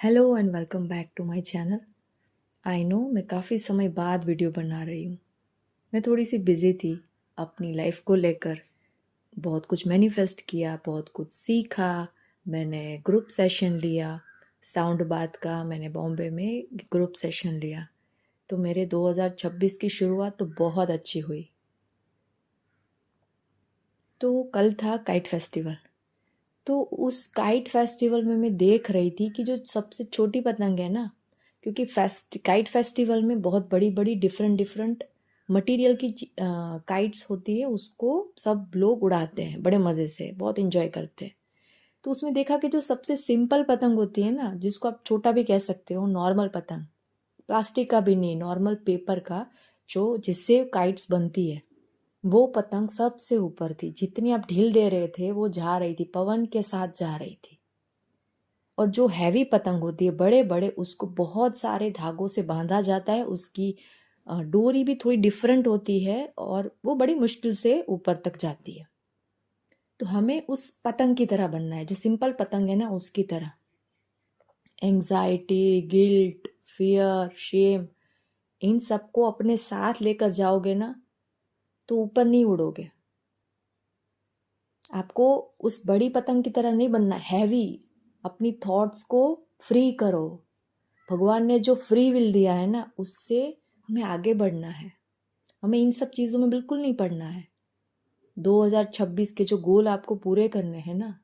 Hello and welcome back to my channel. I know मैं काफ़ी समय बाद वीडियो बना रही हूँ। मैं थोड़ी सी बिज़ी थी अपनी लाइफ को लेकर। बहुत कुछ मैनिफेस्ट किया, बहुत कुछ सीखा। मैंने ग्रुप सेशन लिया साउंड बात का। मैंने बॉम्बे में ग्रुप सेशन लिया, तो मेरे 2026 की शुरुआत तो बहुत अच्छी हुई। तो कल था काइट फेस्टिवल। तो उस काइट फेस्टिवल में मैं देख रही थी कि जो सबसे छोटी पतंग है ना, क्योंकि काइट फेस्टिवल में बहुत बड़ी बड़ी डिफरेंट डिफरेंट मटेरियल की काइट्स होती है, उसको सब लोग उड़ाते हैं बड़े मज़े से, बहुत इंजॉय करते हैं। तो उसमें देखा कि जो सबसे सिंपल पतंग होती है ना, जिसको आप छोटा भी कह सकते हो, नॉर्मल पतंग, प्लास्टिक का भी नहीं, नॉर्मल पेपर का, जो जिससे काइट्स बनती है, वो पतंग सबसे ऊपर थी। जितनी आप ढील दे रहे थे वो जा रही थी, पवन के साथ जा रही थी। और जो हैवी पतंग होती है बड़े बड़े, उसको बहुत सारे धागों से बांधा जाता है। उसकी डोरी भी थोड़ी डिफरेंट होती है और वो बड़ी मुश्किल से ऊपर तक जाती है। तो हमें उस पतंग की तरह बनना है, जो सिंपल पतंग है ना, उसकी तरह। एंजाइटी, गिल्ट, फियर, शेम, इन सबको अपने साथ लेकर जाओगे ना, तो ऊपर नहीं उड़ोगे। आपको उस बड़ी पतंग की तरह नहीं बनना हैवी। अपनी थॉट्स को फ्री करो। भगवान ने जो फ्री विल दिया है ना, उससे हमें आगे बढ़ना है। हमें इन सब चीज़ों में बिल्कुल नहीं पड़ना है। 2026 के जो गोल आपको पूरे करने हैं ना,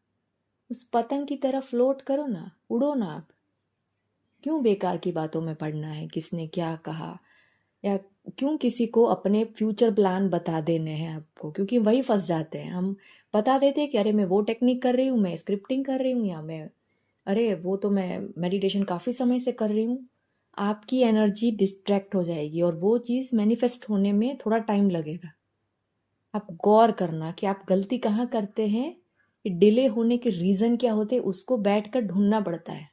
उस पतंग की तरह फ्लोट करो ना, उड़ो ना आप। क्यों बेकार की बातों में पड़ना है, किसने क्या कहा, या क्यों किसी को अपने फ्यूचर प्लान बता देने हैं आपको, क्योंकि वही फंस जाते हैं। हम बता देते हैं कि अरे मैं वो टेक्निक कर रही हूँ, मैं स्क्रिप्टिंग कर रही हूँ, या मैं अरे वो तो मैं मेडिटेशन काफ़ी समय से कर रही हूँ। आपकी एनर्जी डिस्ट्रैक्ट हो जाएगी और वो चीज़ मैनिफेस्ट होने में थोड़ा टाइम लगेगा। आप गौर करना कि आप गलती कहाँ करते हैं, डिले होने के रीज़न क्या होते हैं, उसको बैठकर ढूंढना पड़ता है।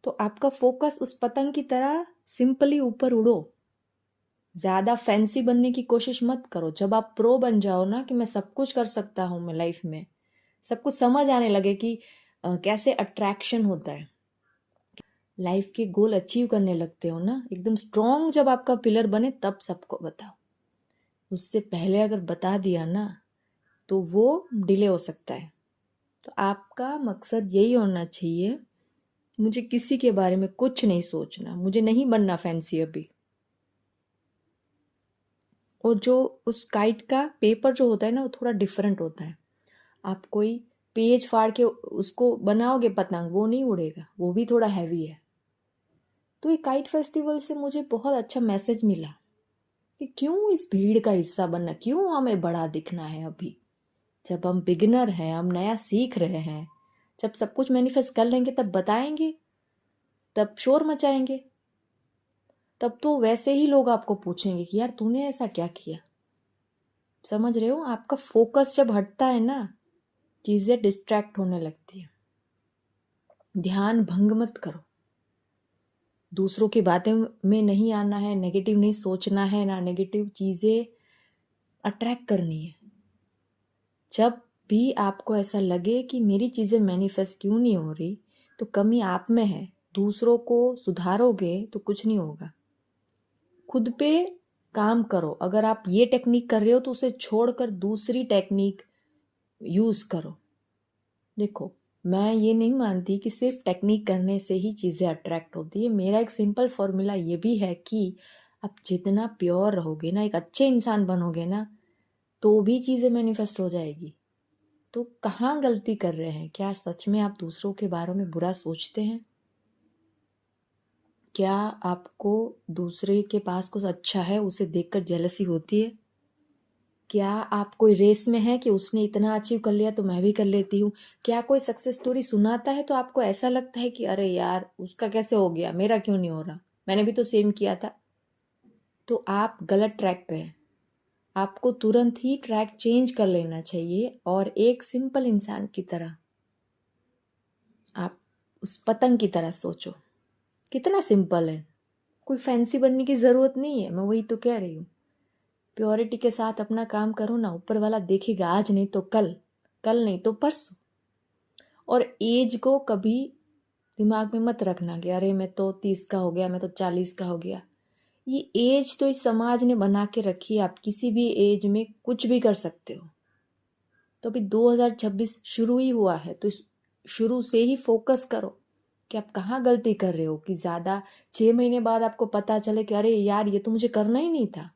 तो आपका फोकस उस पतंग की तरह सिंपली ऊपर उड़ो। ज़्यादा फैंसी बनने की कोशिश मत करो। जब आप प्रो बन जाओ ना कि मैं सब कुछ कर सकता हूँ, मैं लाइफ में सब कुछ समझ आने लगे कि कैसे अट्रैक्शन होता है, लाइफ के गोल अचीव करने लगते हो ना, एकदम स्ट्रॉन्ग जब आपका पिलर बने, तब सबको बताओ। उससे पहले अगर बता दिया ना, तो वो डिले हो सकता है। तो आपका मकसद यही होना चाहिए, मुझे किसी के बारे में कुछ नहीं सोचना, मुझे नहीं बनना फैंसी अभी। और जो उस काइट का पेपर जो होता है ना, वो थोड़ा डिफरेंट होता है। आप कोई पेज फाड़ के उसको बनाओगे पतंग, वो नहीं उड़ेगा, वो भी थोड़ा हैवी है। तो ये काइट फेस्टिवल से मुझे बहुत अच्छा मैसेज मिला कि क्यों इस भीड़ का हिस्सा बनना, क्यों हमें बड़ा दिखना है अभी, जब हम बिगिनर हैं, हम नया सीख रहे हैं। जब सब कुछ मैनिफेस्ट कर लेंगे तब बताएंगे, तब शोर मचाएंगे। तब तो वैसे ही लोग आपको पूछेंगे कि यार तूने ऐसा क्या किया। समझ रहे हो, आपका फोकस जब हटता है ना, चीज़ें डिस्ट्रैक्ट होने लगती है। ध्यान भंग मत करो। दूसरों की बातें में नहीं आना है, नेगेटिव नहीं सोचना है, ना नेगेटिव चीज़ें अट्रैक्ट करनी है। जब भी आपको ऐसा लगे कि मेरी चीज़ें मैनिफेस्ट क्यों नहीं हो रही, तो कमी आप में है। दूसरों को सुधारोगे तो कुछ नहीं होगा। खुद पे काम करो। अगर आप ये टेक्निक कर रहे हो तो उसे छोड़कर दूसरी टेक्निक यूज़ करो। देखो, मैं ये नहीं मानती कि सिर्फ टेक्निक करने से ही चीज़ें अट्रैक्ट होती है। मेरा एक सिंपल फॉर्मूला ये भी है कि आप जितना प्योर रहोगे ना, एक अच्छे इंसान बनोगे ना, तो भी चीज़ें मैनिफेस्ट हो जाएगी। तो कहाँ गलती कर रहे हैं? क्या सच में आप दूसरों के बारे में बुरा सोचते हैं? क्या आपको दूसरे के पास कुछ अच्छा है उसे देखकर जेलसी होती है? क्या आप कोई रेस में है कि उसने इतना अचीव कर लिया तो मैं भी कर लेती हूँ? क्या कोई सक्सेस स्टोरी सुनाता है तो आपको ऐसा लगता है कि अरे यार उसका कैसे हो गया, मेरा क्यों नहीं हो रहा, मैंने भी तो सेम किया था? तो आप गलत ट्रैक पे हैं। आपको तुरंत ही ट्रैक चेंज कर लेना चाहिए और एक सिंपल इंसान की तरह आप उस पतंग की तरह सोचो। कितना सिंपल है, कोई फैंसी बनने की ज़रूरत नहीं है। मैं वही तो कह रही हूँ, प्योरिटी के साथ अपना काम करो ना, ऊपर वाला देखेगा, आज नहीं तो कल, कल नहीं तो परसों। और एज को कभी दिमाग में मत रखना कि अरे मैं तो 30 का हो गया, मैं तो 40 का हो गया। ये एज तो इस समाज ने बना के रखी है, आप किसी भी एज में कुछ भी कर सकते हो। तो अभी 2026 शुरू ही हुआ है, तो शुरू से ही फोकस करो कि आप कहाँ गलती कर रहे हो, कि ज़्यादा 6 महीने बाद आपको पता चले कि अरे यार ये तो मुझे करना ही नहीं था,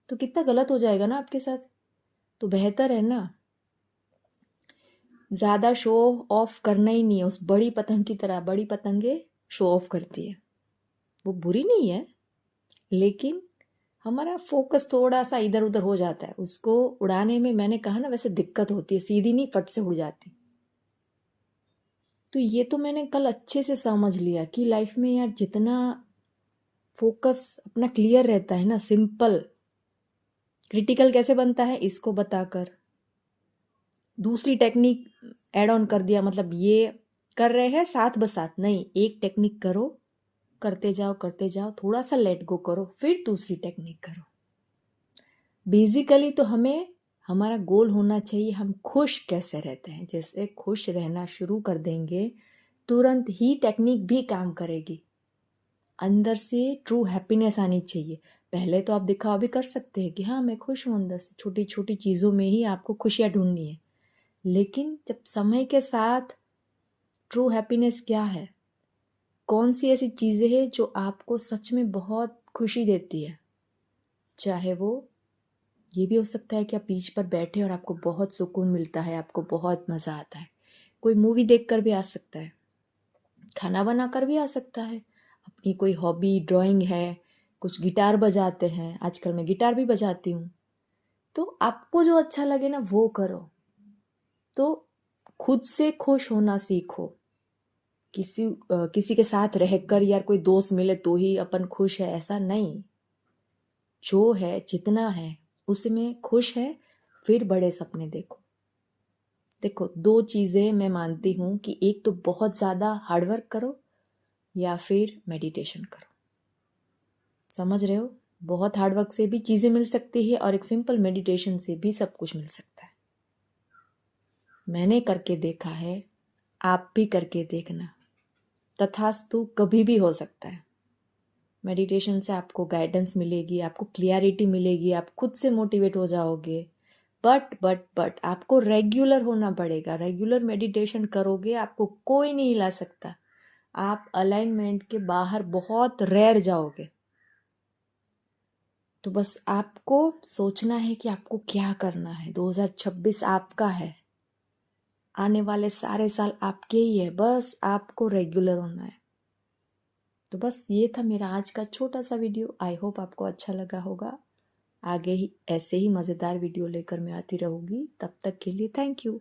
तो कितना गलत हो जाएगा ना आपके साथ। तो बेहतर है ना, ज़्यादा शो ऑफ करना ही नहीं है। उस बड़ी पतंग की तरह, बड़ी पतंगे शो ऑफ करती है, वो बुरी नहीं है, लेकिन हमारा फोकस थोड़ा सा इधर उधर हो जाता है। उसको उड़ाने में मैंने कहा ना, वैसे दिक्कत होती है, सीधी नहीं फट से उड़ जाती। तो ये तो मैंने कल अच्छे से समझ लिया कि लाइफ में यार जितना फोकस अपना क्लियर रहता है ना, सिंपल, क्रिटिकल कैसे बनता है इसको बताकर दूसरी टेक्निक ऐड ऑन कर दिया। मतलब ये कर रहे हैं साथ बसाथ नहीं, एक टेक्निक करो, करते जाओ करते जाओ, थोड़ा सा लेट गो करो, फिर दूसरी टेक्निक करो। बेसिकली तो हमें हमारा गोल होना चाहिए हम खुश कैसे रहते हैं। जैसे खुश रहना शुरू कर देंगे, तुरंत ही टेक्निक भी काम करेगी। अंदर से ट्रू हैप्पीनेस आनी चाहिए। पहले तो आप दिखावा भी कर सकते हैं कि हाँ मैं खुश हूँ अंदर से, छोटी छोटी चीज़ों में ही आपको खुशियाँ ढूंढनी है। लेकिन जब समय के साथ ट्रू हैप्पीनेस क्या है, कौन सी ऐसी चीज़ें हैं जो आपको सच में बहुत खुशी देती है, चाहे वो ये भी हो सकता है कि आप बीच पर बैठे और आपको बहुत सुकून मिलता है, आपको बहुत मज़ा आता है। कोई मूवी देखकर भी आ सकता है, खाना बनाकर भी आ सकता है, अपनी कोई हॉबी ड्राइंग है, कुछ गिटार बजाते हैं, आजकल मैं गिटार भी बजाती हूँ। तो आपको जो अच्छा लगे ना वो करो। तो खुद से खुश होना सीखो। किसी के साथ रहकर यार कोई दोस्त मिले तो ही अपन खुश है, ऐसा नहीं। जो है जितना है उसमें खुश है, फिर बड़े सपने देखो। देखो 2 चीज़ें मैं मानती हूँ कि एक तो बहुत ज़्यादा हार्डवर्क करो या फिर मेडिटेशन करो। समझ रहे हो, बहुत हार्डवर्क से भी चीज़ें मिल सकती है और एक सिंपल मेडिटेशन से भी सब कुछ मिल सकता है। मैंने करके देखा है, आप भी करके देखना, तथास्तु कभी भी हो सकता है। मेडिटेशन से आपको गाइडेंस मिलेगी, आपको क्लियरिटी मिलेगी, आप खुद से मोटिवेट हो जाओगे। बट आपको रेगुलर होना पड़ेगा। रेगुलर मेडिटेशन करोगे आपको कोई नहीं हिला सकता। आप अलाइनमेंट के बाहर बहुत रेयर जाओगे। तो बस आपको सोचना है कि आपको क्या करना है। 2026 आपका है, आने वाले सारे साल आपके ही है, बस आपको रेगुलर होना है। तो बस ये था मेरा आज का छोटा सा वीडियो। आई होप आपको अच्छा लगा होगा। आगे ही ऐसे ही मज़ेदार वीडियो लेकर मैं आती रहूँगी। तब तक के लिए थैंक यू।